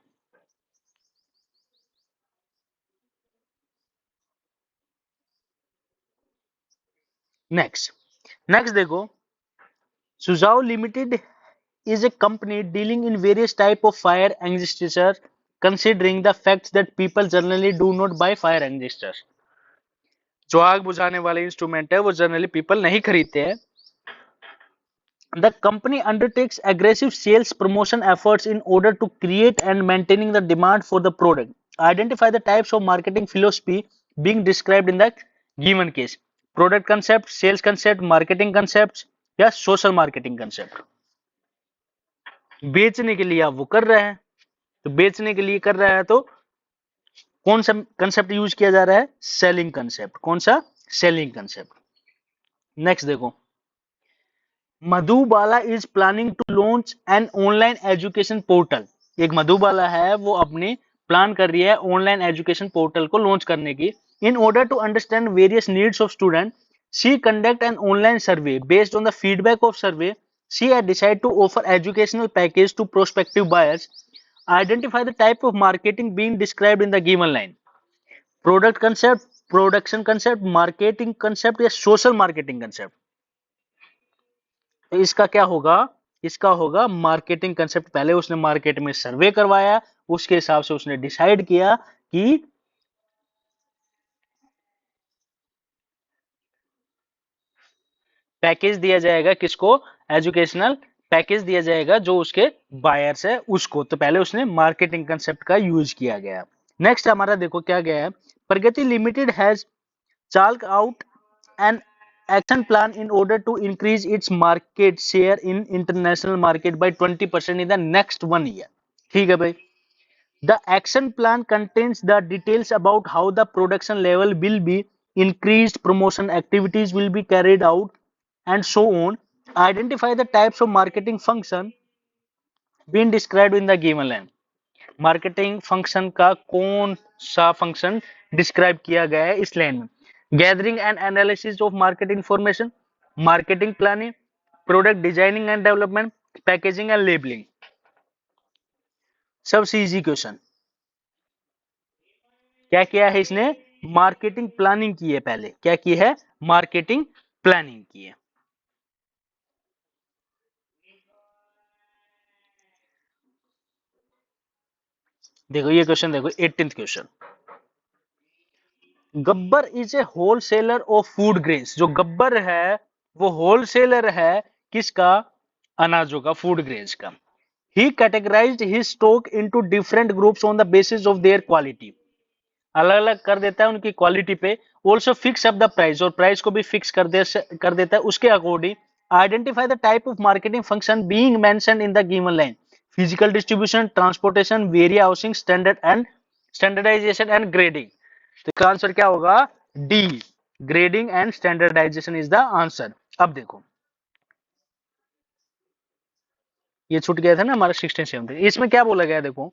Next देखो, सुजाओ limited is a company dealing in various type of fire extinguishers, considering the fact that people generally do not buy fire extinguishers. जो आग बुझाने वाले इंस्ट्रूमेंट है वो जनरली पीपल नहीं खरीदते हैं। The company undertakes aggressive sales promotion efforts in order to create and maintaining the demand for the product. Identify the types of marketing philosophy being described in the given case. Product concept, sales concept, marketing concepts या social marketing concept. बेचने के लिए आप वो कर रहे हैं, तो बेचने के लिए कर रहा है तो कौन सा कंसेप्ट यूज किया जा रहा है? Selling concept. कौन सा? Selling concept. नेक्स्ट देखो, Madhubala is planning to launch an online education portal. एक मधुबाला है वो अपने प्लान कर रही है ऑनलाइन एजुकेशन पोर्टल को लॉन्च करने की। In order to understand various needs of student, she conduct an online survey based on the feedback of survey, she had decided to offer educational package to prospective buyers. Identify the type of marketing being described in the given line. Product concept, production concept, marketing concept या social marketing concept. तो इसका क्या होगा? इसका होगा मार्केटिंग कंसेप्ट। पहले उसने मार्केट में सर्वे करवाया, उसके हिसाब से उसने डिसाइड किया कि पैकेज दिया जाएगा किसको? एजुकेशनल पैकेज दिया जाएगा जो उसके बायर्स है उसको। तो पहले उसने मार्केटिंग कंसेप्ट का यूज किया गया। नेक्स्ट हमारा देखो क्या गया है, प्रगति लिमिटेड हैज चाल्क out an action plan in order to increase its market share in international market by 20% in the next 1 year. ठीक है भाई, the action plan contains the details about how the production level will be increased, promotion activities will be carried out and so on. Identify the types of marketing function being described in the given line. Marketing function का कौन सा फंक्शन डिस्क्राइब किया गया है इस लाइन में? Gathering and analysis of market information, marketing planning, product designing and development, packaging and labelling. सबसे इजी क्वेश्चन, क्या किया है इसने? मार्केटिंग प्लानिंग की है। पहले क्या की है? मार्केटिंग प्लानिंग की है। देखो ये क्वेश्चन, देखो 18th question, Gabbar is a wholesaler of food grains. जो गब्बर है वो होलसेलर है किसका? अनाजों का, फूड ग्रेन्स का। He categorized his stock into different groups on the basis of their quality. अलग अलग कर देता है उनकी क्वालिटी पे। Also fix up the price, और प्राइस को भी फिक्स कर देता है उसके according. Identify the type of marketing function being mentioned in the given line. Physical distribution, transportation, warehousing, standard and standardization and grading. तो इसका आंसर क्या होगा? D, grading and standardisation is the answer. अब देखो ये छूट गया था ना हमारा 16 17, इसमें क्या बोला गया देखो,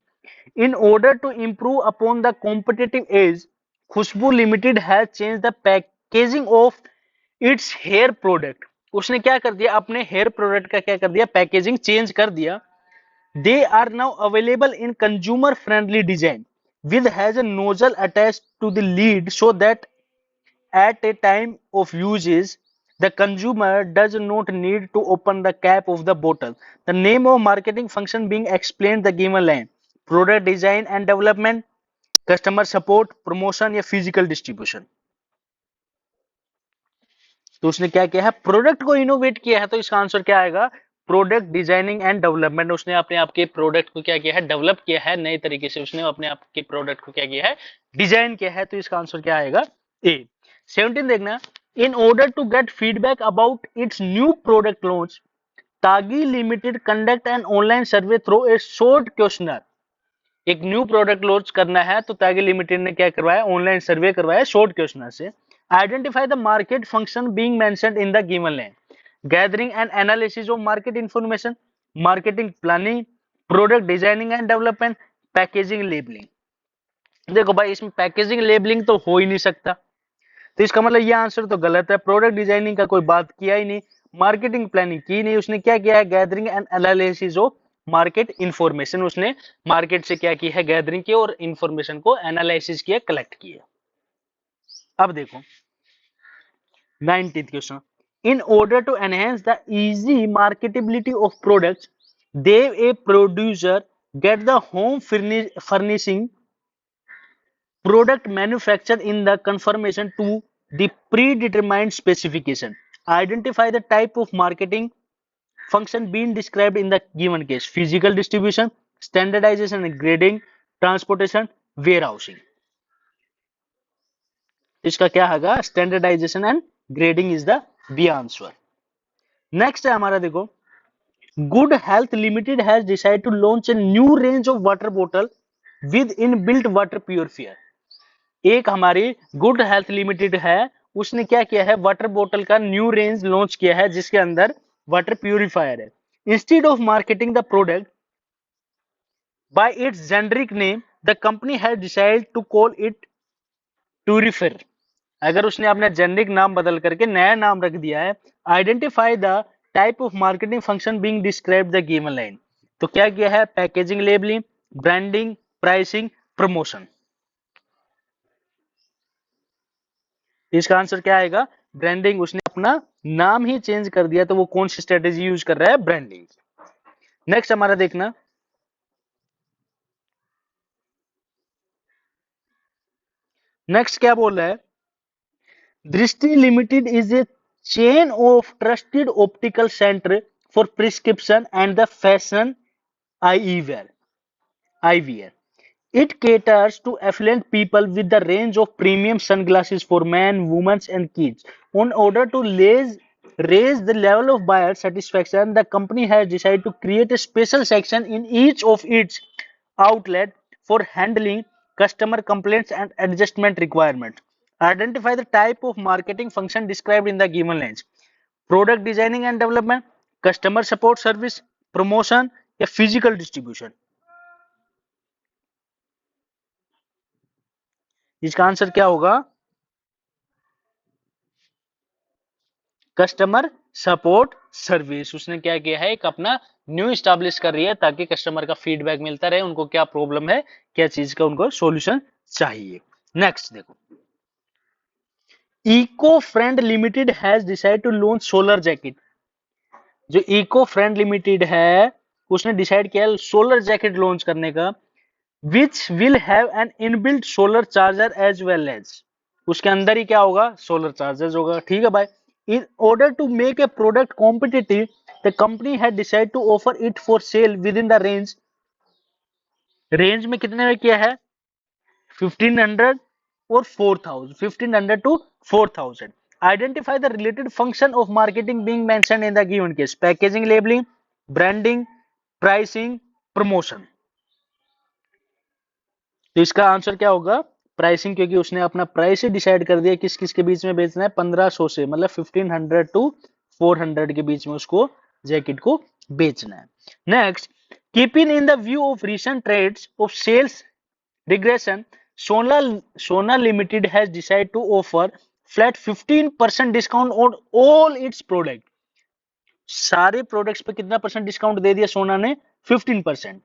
in order to improve upon the competitive edge, Khushbu limited has change the packaging of its hair product. उसने क्या कर दिया? अपने हेयर प्रोडक्ट का क्या कर दिया? पैकेजिंग चेंज कर दिया। They are now available in consumer friendly design with has a nozzle attached to the lead so that at a time of uses the consumer does not need to open the cap of the bottle. The name of marketing function being explained the given line: product design and development, customer support, promotion या physical distribution। तो उसने क्या किया है? प्रोडक्ट को इनोवेट किया है। तो इसका आंसर क्या आएगा? Product designing and development. उसने अपने आप के प्रोडक्ट को क्या किया है? डेवलप किया है नए तरीके से। उसने अपने आप के प्रोडक्ट को क्या किया है? डिजाइन किया है। तो इसका आंसर क्या आएगा? ए। 17 देखना, in order to get feedback about its new product launch, Tagi limited conduct an online survey through a short questionnaire. एक न्यू प्रोडक्ट लॉन्च करना है तो तागी लिमिटेड ने क्या करवाया? ऑनलाइन सर्वे करवाया शॉर्ट क्वेश्चनर से। Identify the market function being mentioned in the given line: gathering and analysis of market information, marketing planning, product designing and development, packaging labelling. देखो भाई इसमें पैकेजिंग लेबलिंग तो हो ही नहीं सकता, तो इसका मतलब ये आंसर तो गलत है। प्रोडक्ट डिजाइनिंग का कोई बात किया ही नहीं, मार्केटिंग प्लानिंग की नहीं। उसने क्या किया है? Gathering and analysis of market information. उसने मार्केट से क्या की है? गैदरिंग की और इंफॉर्मेशन को एनालिसिस किया, कलेक्ट किया। अब देखो 19th question, in order to enhance the easy marketability of products, they a producer get the home furnishing product manufactured in the conformation to the predetermined specification. Identify the type of marketing function being described in the given case: physical distribution, standardization and grading, transportation, warehousing। इसका क्या होगा? Standardisation and grading is the B answer. Next है हमारा, देखो good health limited has decide to launch a new range of water bottle with inbuilt water purifier. एक हमारी गुड हेल्थ लिमिटेड है, उसने क्या किया है? वाटर बॉटल का न्यू रेंज लॉन्च किया है जिसके अंदर वाटर प्योरीफायर है। Instead of marketing the product by its generic name, the company has decided to call it purifier. अगर उसने अपना जेनरिक नाम बदल करके नया नाम रख दिया है। Identify the type of marketing function being describe the given line. तो क्या किया है? Packaging, labelling, branding, pricing, promotion. इसका आंसर क्या आएगा? ब्रांडिंग। उसने अपना नाम ही चेंज कर दिया, तो वो कौन सी स्ट्रेटेजी यूज कर रहा है? ब्रांडिंग। नेक्स्ट हमारा देखना, नेक्स्ट क्या बोल रहा है? दृष्टि limited is A chain of trusted optical center for prescription and the fashion eyewear. eyewear. It caters to affluent people with the range of premium sunglasses for men, women, and kids. In order to raise the level of buyer satisfaction, the company has decided to create a special section in each of its outlet for handling customer complaints and adjustment requirements. Identify the type of marketing function described in the given lines: product designing and development, customer support service, promotion या फिजिकल डिस्ट्रीब्यूशन। इसका आंसर क्या होगा? Customer support service. उसने क्या किया है, एक अपना न्यू स्टैब्लिश कर रही है ताकि कस्टमर का फीडबैक मिलता रहे, उनको क्या प्रॉब्लम है, क्या चीज का उनको सॉल्यूशन चाहिए। नेक्स्ट देखो, eco friend limited has decide to launch solar jacket. जो इको फ्रेंड लिमिटेड है उसने डिसाइड किया सोलर जैकेट लॉन्च करने का, which will have an inbuilt solar charger as well as. उसके अंदर ही क्या होगा, सोलर चार्जर होगा। ठीक है भाई। In order to make a product competitive the company had decide to offer it for sale within the range. Range में कितने में किया है, 1500 और 4000, 1500 to 4000। Identify the related function of marketing being mentioned in the given case: packaging, labeling, branding, pricing, promotion। तो इसका आंसर क्या होगा, प्राइसिंग, क्योंकि उसने अपना प्राइस ही डिसाइड कर दिया किस किस के बीच में बेचना है, 1500 से मतलब 1500 टू 400 के बीच में उसको जैकेट को बेचना है। Next, keeping in the view of recent trends of sales regression, Sona Limited has decided to offer flat 15% discount on all its product। सारे प्रोडक्ट्स पे कितना परसेंट डिस्काउंट दे दिया सोना ने, 15%।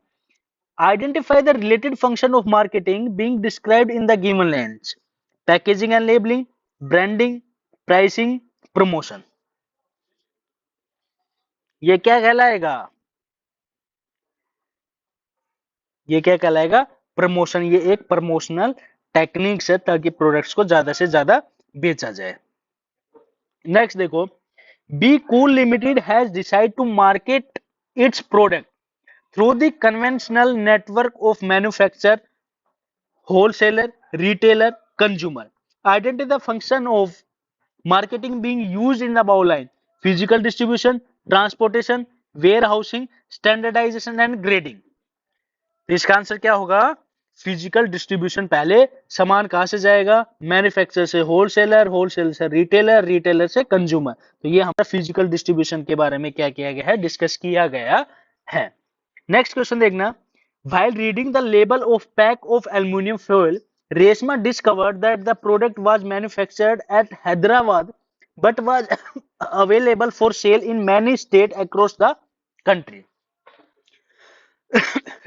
Identify the related function of marketing being described in the given lines: packaging and labelling, branding, pricing, promotion. ये क्या कहलाएगा, ये क्या कहलाएगा, प्रमोशन। ये एक प्रमोशनल टेक्निक्स है ताकि प्रोडक्ट्स को ज्यादा से ज्यादा बेचा जाए। नेक्स्ट देखो, Be Cool limited has decide to market its product through the conventional network of manufacture, wholesaler, retailer, consumer. Identify the function of marketing being used in the below line: physical distribution, transportation, warehousing, standardization and grading. इसका आंसर क्या होगा, फिजिकल डिस्ट्रीब्यूशन। पहले सामान कहां से जाएगा, मैन्युफैक्चरर से होलसेलर, होलसेलर से रिटेलर, रिटेलर से कंज्यूमर। तो ये हमारा फिजिकल डिस्ट्रीब्यूशन के बारे में क्या किया गया है, डिस्कस किया गया है। नेक्स्ट क्वेश्चन देखना, while reading the label of pack of aluminum foil, Reshma discovered that the product was manufactured at Hyderabad but was available for sale in many states across the country।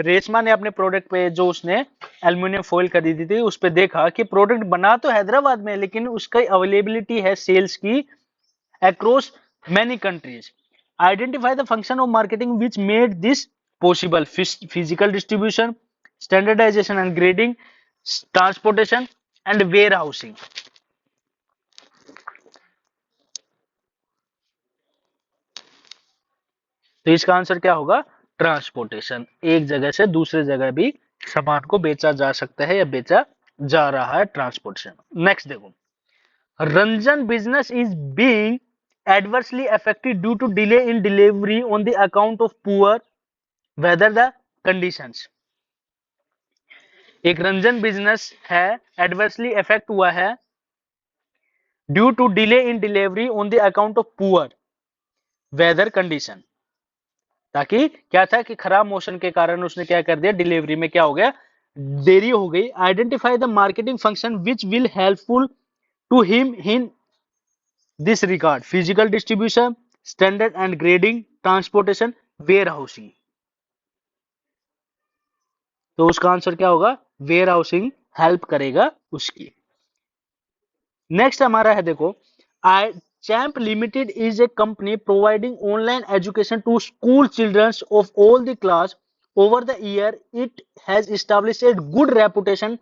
Reshma ने अपने प्रोडक्ट पे जो उसने एल्युमिनियम फॉइल खरीदी थी उस पे देखा कि प्रोडक्ट बना तो हैदराबाद में लेकिन उसकी अवेलेबिलिटी है सेल्स की across many countries. Identify the function of marketing which made this possible: physical distribution, standardisation and grading, transportation and warehousing. तो इसका आंसर क्या होगा, ट्रांसपोर्टेशन। एक जगह से दूसरे जगह भी सामान को बेचा जा सकता है या बेचा जा रहा है, ट्रांसपोर्टेशन। नेक्स्ट देखो, Ranjan business is being adversely affected due to delay in delivery on the account of poor weather the conditions। एक रंजन बिजनेस है एडवर्सली अफेक्ट हुआ है due to delay in delivery on the account of poor weather condition. ताकि क्या था कि खराब मौसम के कारण उसने क्या कर दिया, डिलीवरी में क्या हो गया, देरी हो गई। Identify the marketing function which will helpful to him in this regard: physical distribution, standard and grading, transportation, warehousing. तो उसका आंसर क्या होगा, वेयर हाउसिंग हेल्प करेगा उसकी। नेक्स्ट हमारा है देखो, I Champ limited is a company providing online education to school children of all the class. Over the year it has established a good reputation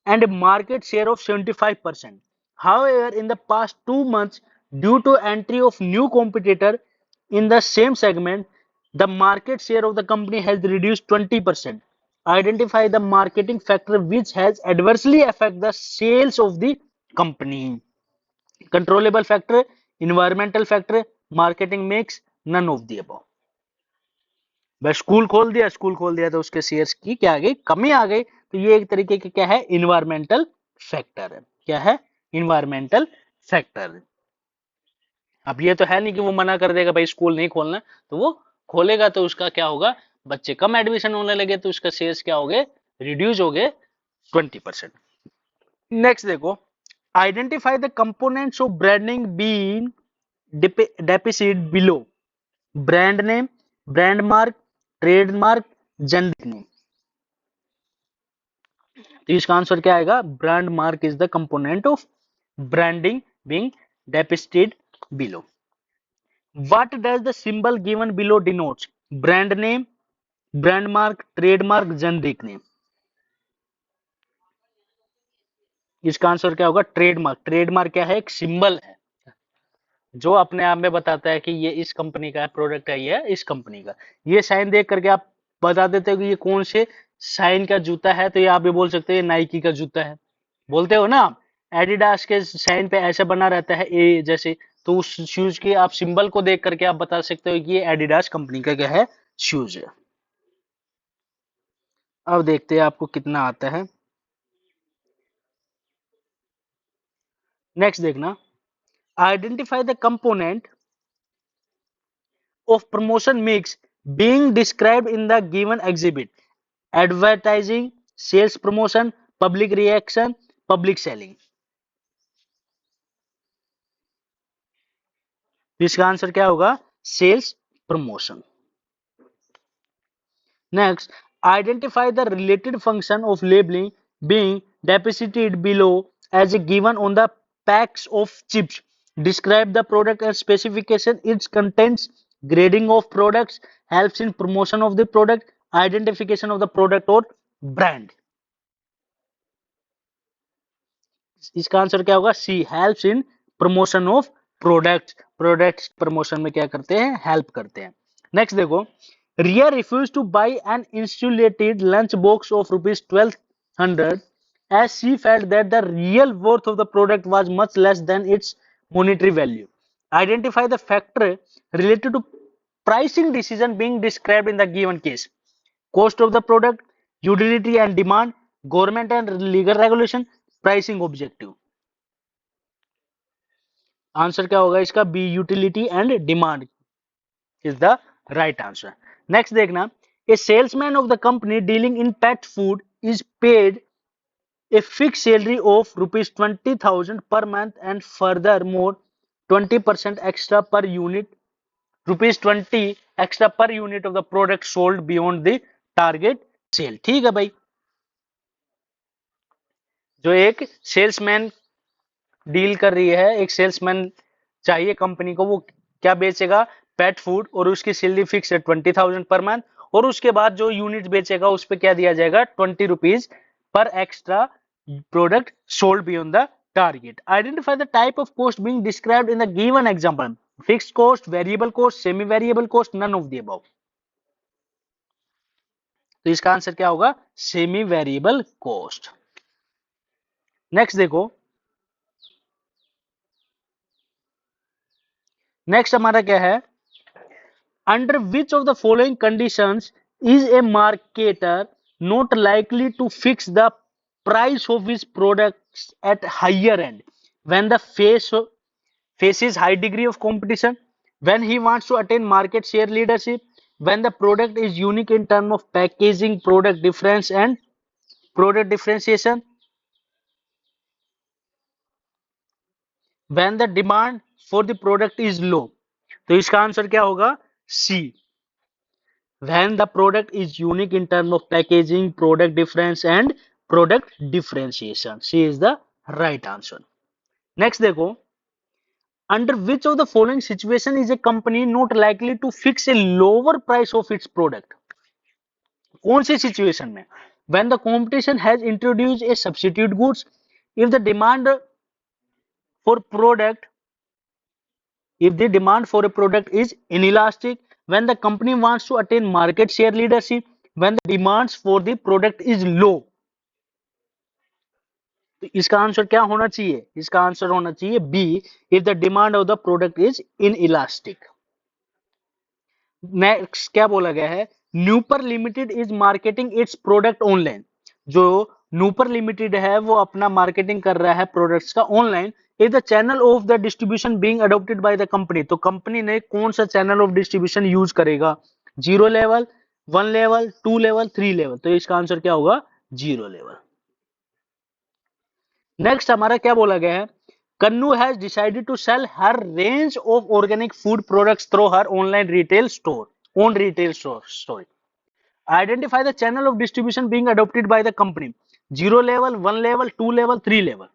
and a market share of 75%. However, in the past 2 months, due to entry of new competitor in the same segment, the market share of the company has reduced 20%. Identify the marketing factor which has adversely affected the sales of the company: controllable factor, environmental factor, marketing mix, none of the above। बस स्कूल खोल दिया तो उसके शेयर्स की क्या आ गई, कमी आ गई। तो ये एक तरीके की क्या है, इन्वायरमेंटल फैक्टर है। क्या है, इन्वायरमेंटल फैक्टर। अब ये तो है नहीं कि वो मना कर देगा भाई स्कूल नहीं खोलना, तो वो खोलेगा तो उसका क्या होगा, बच्चे कम एडमिशन होने लगे तो उसका शेयर्स क्या हो गए, रिड्यूस हो गए 20%। नेक्स्ट देखो, identify the components of branding being depicted below. Brand name, brand mark, trademark, generic name. तो इसका आंसर क्या आएगा? Brand mark is the component of branding being depicted below. What does the symbol given below denotes? Brand name, brand mark, trademark, generic name. इसका आंसर क्या होगा? ट्रेडमार्क। ट्रेडमार्क क्या है? एक सिंबल है जो अपने आप में बताता है कि ये इस कंपनी का प्रोडक्ट है, ये इस कंपनी का। ये साइन देख करके आप बता देते हो कि ये कौन से साइन का जूता है, तो ये आप भी बोल सकते हो नाइकी का जूता है, बोलते हो ना आप। एडिडास के साइन पे ऐसे बना रहता है ए जैसे, तो उस शूज के आप सिंबल को देख करके आप बता सकते हो कि ये एडिडास कंपनी का क्या है? शूज है। अब देखते हैं आपको कितना आता है। नेक्स्ट देखना, identify the component of promotion mix being described in the given exhibit. Advertising, sales promotion, public reaction, public selling. इसका आंसर क्या होगा? Sales promotion. Next, identify the related function of labeling being depicted below as given on the packs of chips. Describe the product and specification, its contents, grading of products, helps in promotion of the product, identification of the product or brand. इसका आंसर क्या होगा? C, helps in promotion of products. Products promotion में क्या करते हैं? हेल्प करते हैं। नेक्स्ट देखो, Riya refuse to buy an insulated lunch box of ₹1200 as she felt that the real worth of the product was much less than its monetary value. Identify the factor related to pricing decision being described in the given case. Cost of the product, utility and demand, government and legal regulation, pricing objective. Answer क्या होगा इसका? B, utility and demand is the right answer. Next देखना, a salesman of the company dealing in pet food is paid a fixed salary of ₹20,000 per month and furthermore 20% extra per unit, ₹20 extra per unit of the product sold beyond the target sale। ठीक है भाई, जो एक सेल्समैन डील कर रही है, एक सेल्समैन चाहिए कंपनी को, वो क्या बेचेगा? पेट फूड, और उसकी सैलरी फिक्स है 20,000 पर मंथ, और उसके बाद जो यूनिट बेचेगा उस पे क्या दिया जाएगा? ₹20 पर extra product sold beyond the target. Identify the type of cost being described in the given example. Fixed cost, variable cost, semi variable cost, none of the above. तो इसका आंसर क्या होगा? Semi variable cost. नेक्स्ट देखो, नेक्स्ट हमारा क्या है? Under which of the following conditions is a marketer not likely to fix the price of his products at higher end when the faces high degree of competition, when he wants to attain market share leadership, when the product is unique in terms of packaging, product difference and product differentiation, when the demand for the product is low। तो इसका आंसर क्या होगा? सी, when the product is unique in terms of packaging, product difference and product differentiation। C is the right answer। next देखो, under which of the following situation is a company not likely to fix a lower price of its product? कौन सी सिचुएशन में? when the competition has introduced a substitute goods, if the demand for product if the demand for a product is inelastic, when the company wants to attain market share leadership, when the demands for the product is low। तो इसका आंसर क्या होना चाहिए? इसका आंसर होना चाहिए B, if the demand of the product is inelastic. Next क्या बोला गया है? Newper limited is marketing its product online. जो न्यूपर लिमिटेड है वो अपना मार्केटिंग कर रहा है प्रोडक्ट्स का online. If the channel of the distribution being adopted by the company, तो कंपनी ने कौन सा चैनल ऑफ डिस्ट्रीब्यूशन यूज करेगा? 0 लेवल, 1 लेवल, 2 लेवल, 3 लेवल। तो इसका आंसर क्या होगा? 0 लेवल। नेक्स्ट हमारा क्या बोला गया है, Kannu has decided to sell her range of organic food products through her online retail store own retail store. Identify the channel of distribution being adopted by the company, 0 level, 1 level, 2 level, 3 level.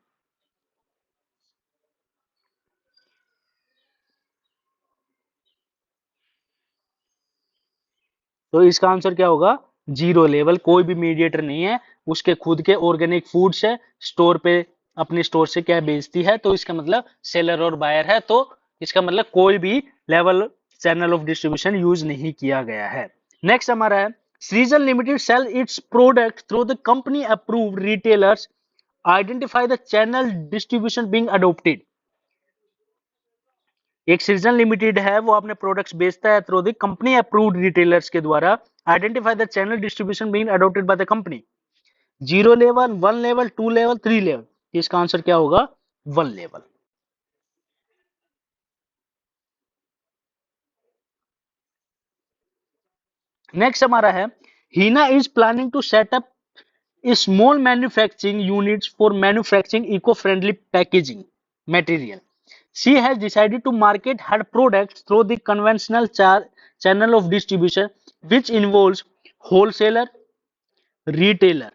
तो इसका आंसर क्या होगा, 0 लेवल, कोई भी मीडिएटर नहीं है, उसके खुद के ऑर्गेनिक फूड्स है, स्टोर पे अपने स्टोर से क्या बेचती है, तो इसका मतलब सेलर और बायर है, तो इसका मतलब कोई भी level channel of distribution use नहीं किया गया है। नेक्स्ट हमारा है, season limited sell its product through the company approved retailers, identify the channel distribution being adopted. एक सृजन लिमिटेड है, वो अपने प्रोडक्ट्स बेचता है through the company approved retailers के द्वारा, identify the channel distribution being adopted by the company, 0 level, 1 level, 2 level, 3 level. इसका आंसर क्या होगा, 1 लेवल। नेक्स्ट हमारा है, Heena is planning to set up small manufacturing units for manufacturing eco friendly packaging material. She has decided to market her products through the conventional channel of distribution, which involves wholesaler, retailer.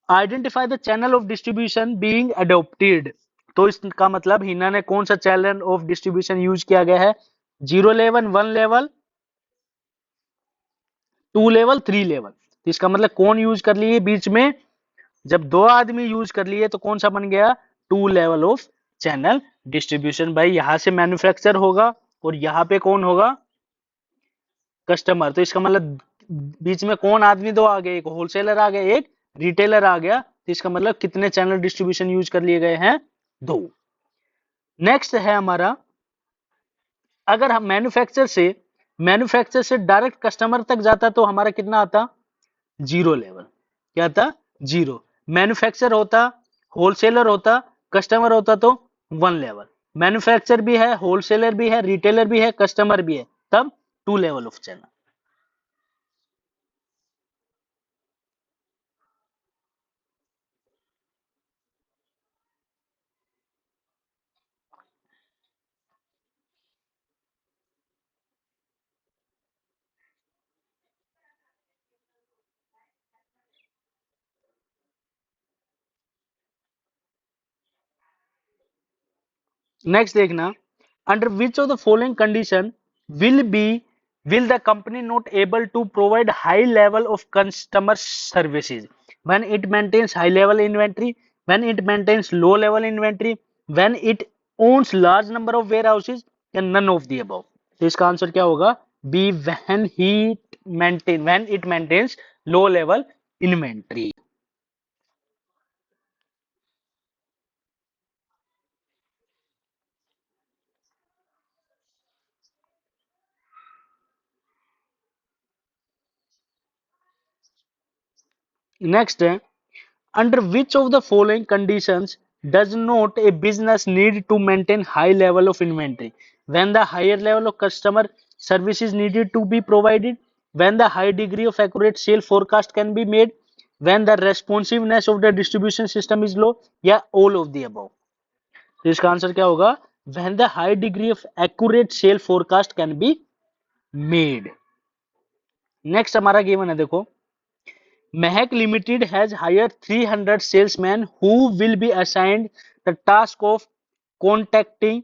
Identify the channel of distribution being adopted. तो इसका मतलब हिना ने कौन सा चैनल ऑफ डिस्ट्रीब्यूशन यूज किया गया है, 0 लेवल, 1 लेवल, 2 लेवल, 3 लेवल। तो इसका मतलब कौन यूज कर लिए बीच में, जब दो आदमी यूज कर लिए तो कौन सा बन गया, 2 लेवल ऑफ चैनल डिस्ट्रीब्यूशन। भाई यहां से मैन्युफैक्चर होगा और यहाँ पे कौन होगा, कस्टमर। तो इसका मतलब बीच में कौन आदमी दो आ गए, एक होलसेलर आ गया, एक रिटेलर आ गया। तो इसका मतलब कितने चैनल डिस्ट्रीब्यूशन यूज कर लिए गए हैं, 2। नेक्स्ट है हमारा, अगर हम मैन्युफैक्चर से डायरेक्ट कस्टमर तक जाता तो हमारा कितना आता, 0 लेवल। क्या था, 0। मैन्युफैक्चर होता, होलसेलर होता, कस्टमर होता तो 1 लेवल। मैन्युफैक्चर भी है, होलसेलर भी है, रिटेलर भी है, कस्टमर भी है, तब 2 लेवल ऑफ चैनल। नेक्स्ट देखना, under which of the following condition will be will the company not able to provide high level of customer services when it maintains high level inventory, when it maintains low level inventory, when it owns large number of warehouses, and none of the above। तो इसका आंसर क्या होगा, B, when it maintains low level inventory। Next है, under which of the following conditions does not a business need to maintain high level of inventory, when the higher level of customer service is needed to be provided, when the high degree of accurate sale forecast can be made, when the responsiveness of the distribution system is low, या all of the above। तो इसका आंसर क्या होगा, when the high degree of accurate sale forecast can be made। Next हमारा गिवन है, देखो, Mahek Limited has hired 300 salesmen who will be assigned the task of contacting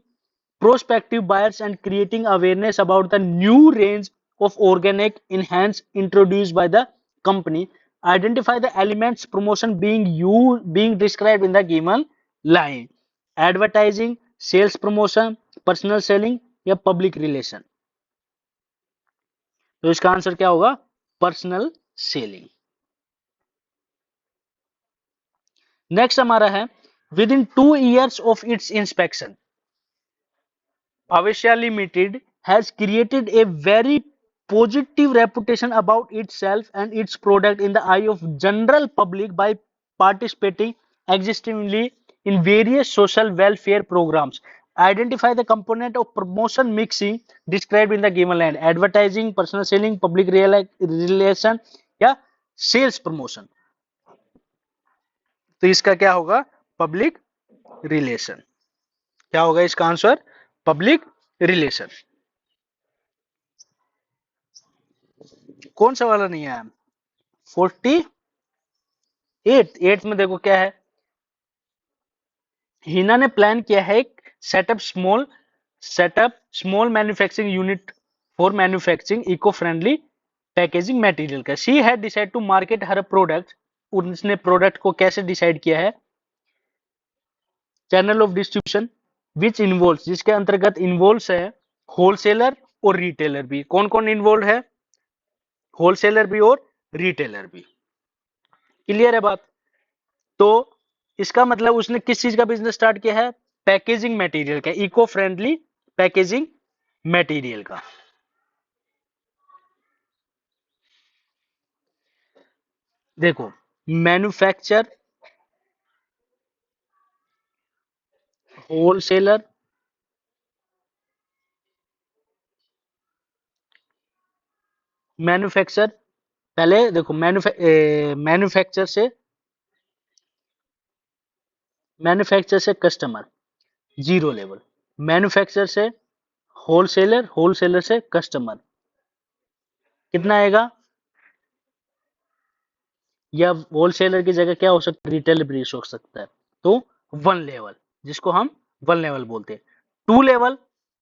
prospective buyers and creating awareness about the new range of organic enhance introduced by the company. Identify the elements promotion being described in the given line. Advertising, sales promotion, personal selling या public relation। तो इसका आंसर क्या होगा, पर्सनल सेलिंग। नेक्स्ट हमारा है, with in 2 years of its inspection, Avesha Limited has created a very positive reputation about itself and its product in the eye of general public by participating existingly in various social welfare programs। Identify the component of promotion mixing described in the given line। Advertising, personal selling, public relation या sales promotion। तो इसका क्या होगा, पब्लिक रिलेशन। क्या होगा इसका आंसर? Public relation. कौन सा वाला नहीं आया? 48 में देखो क्या है, हिना ने प्लान किया है एक setup small manufacturing unit for manufacturing eco friendly packaging material का। She had decide to market her product, उसने प्रोडक्ट को कैसे डिसाइड किया है? Channel of distribution which involve, जिसके अंतर्गत इन्वॉल्व है होलसेलर और रिटेलर भी। कौन कौन इन्वॉल्व है? होलसेलर भी और रिटेलर भी। क्लियर है बात? तो इसका मतलब उसने किस चीज का बिजनेस स्टार्ट किया है? पैकेजिंग मटेरियल का, इको फ्रेंडली पैकेजिंग मटेरियल का। देखो, मैन्युफैक्चर, होलसेलर, मैन्युफैक्चर, पहले देखो मैन्युफैक्चर से कस्टमर, जीरो लेवल। मैन्युफैक्चर से होलसेलर, होलसेलर से कस्टमर, कितना आएगा? या होलसेलर की जगह क्या हो सकता है? रिटेल भी हो सकता है। तो 1 लेवल, जिसको हम 1 लेवल बोलते हैं। 2 level,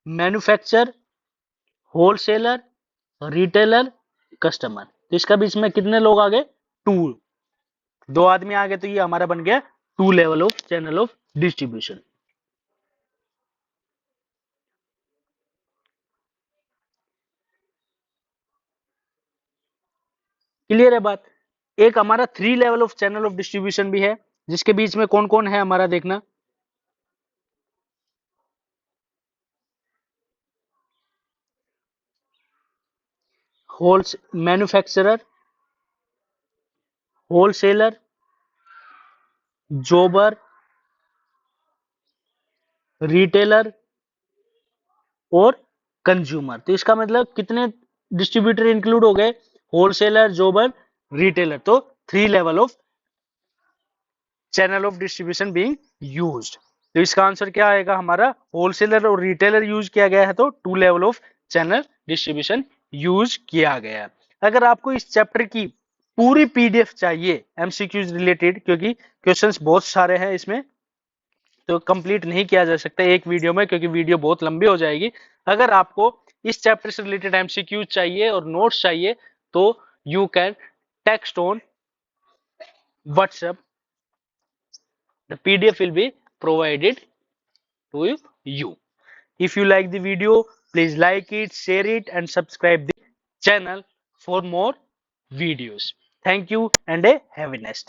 manufacture, wholesaler, retailer, customer. तो इसका बीच में कितने लोग आ गए? 2, 2 आदमी आ गए, तो ये हमारा बन गया 2 level of channel of distribution. Clear है बात? एक हमारा 3 level of channel of distribution भी है, जिसके बीच में कौन कौन है हमारा, देखना। होल्स मैन्युफैक्चरर, होलसेलर, जोबर, रिटेलर और कंज्यूमर। तो इसका मतलब कितने डिस्ट्रीब्यूटर इंक्लूड हो गए? Wholesaler, jobber, retailer. तो 3 level of channel of distribution being used. तो इसका आंसर क्या आएगा हमारा? होलसेलर और रिटेलर यूज किया गया है, तो 2 level of channel distribution use किया गया है। अगर आपको इस चैप्टर की पूरी पीडीएफ चाहिए एमसीक्यूज रिलेटेड, क्योंकि क्वेश्चंस बहुत सारे हैं इसमें, तो कंप्लीट नहीं किया जा सकता एक वीडियो में, क्योंकि वीडियो बहुत लंबी हो जाएगी। अगर आपको इस चैप्टर से रिलेटेड एमसीक्यूज चाहिए और नोट्स चाहिए, तो you can text on WhatsApp, the pdf will be provided to you. If you like the video, please like it, share it and subscribe the channel for more videos. Thank you and have a nice day.